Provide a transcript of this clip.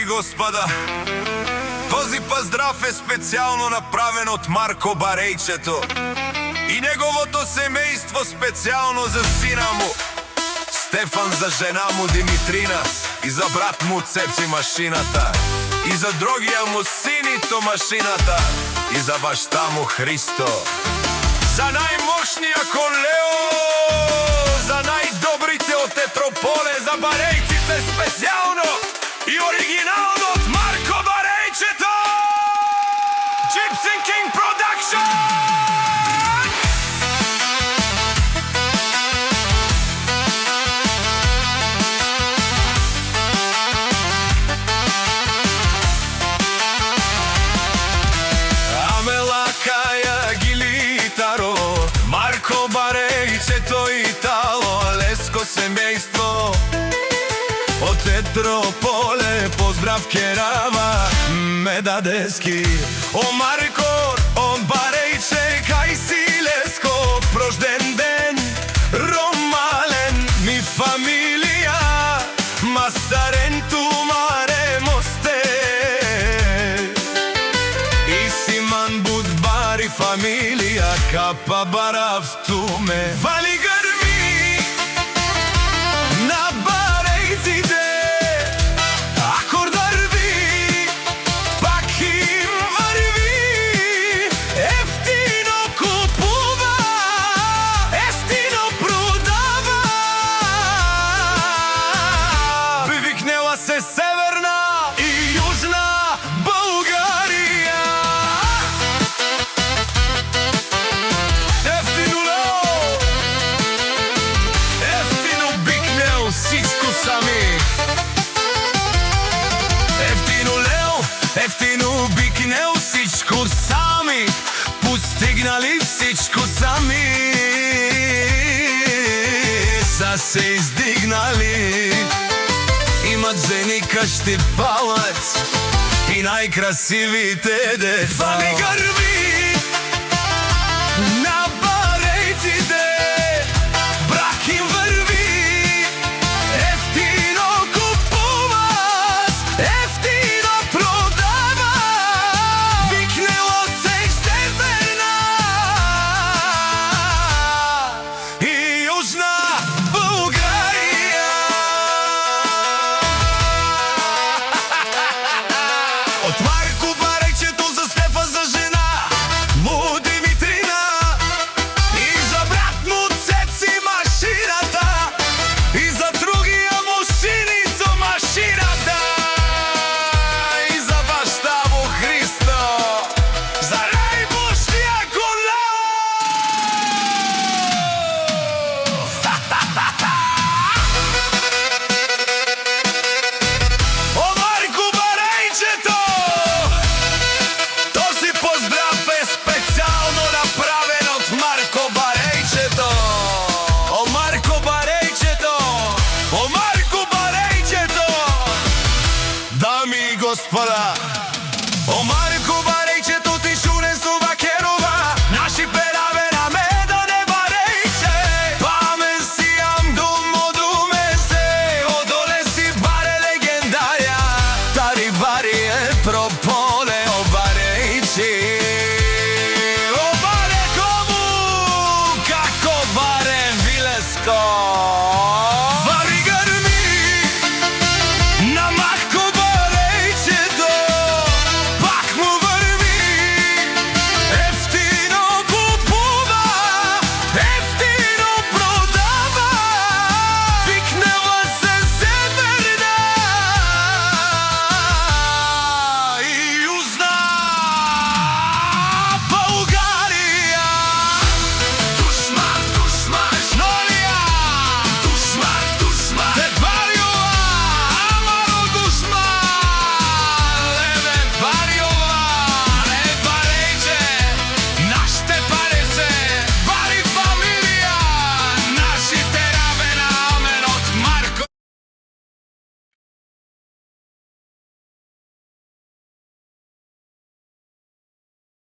и господа, този поздрав е специјално направен од Марко Барејчето и неговото семејство, специјално за сина му Стефан, за жена му Димитрина и за брат му Цеци машината, и за другија му синито машината, и за башта му Христо, за најмошниот Лео, за најдобрите од Етрополе, за барејците специјално и оригинално од Марко Барејчето! Gypsy King Production! Марко Барејчето Итало, леско семејство од Етрополе, поздрав керава Медадески. О Марко, о Барејче, кај си леско, прожден ден, ромален ми фамилија, мастарен тумаре мосте, и симан будбари фамилија, капа барав туме, вали грми на барејците, акордар ви, пак им врви, ефтино купува, ефтино продава. Привикнела се северна и јужна Българија. Ефтино бикнео всичко сами, постигнали всичко сами, са се издигнали. Имат жени, къщи, палац и најкрасивите деца. Вали гърби на барејците, брак им върви, ефтино купуват, ефтино продава. Викнело се северна и јужна Българија. Од Марко Барејчето за Стефан, за жена му Димитрина и за брат му Цеци машината, и за другија му синица машината, и за башта му Христо, за најмошниот Лео. О Марко Барејчето, този поздрав е специјално направен од Марко Барејчето. О Марко Барејчето, о Марко Барејчето, дами и господа, о Марко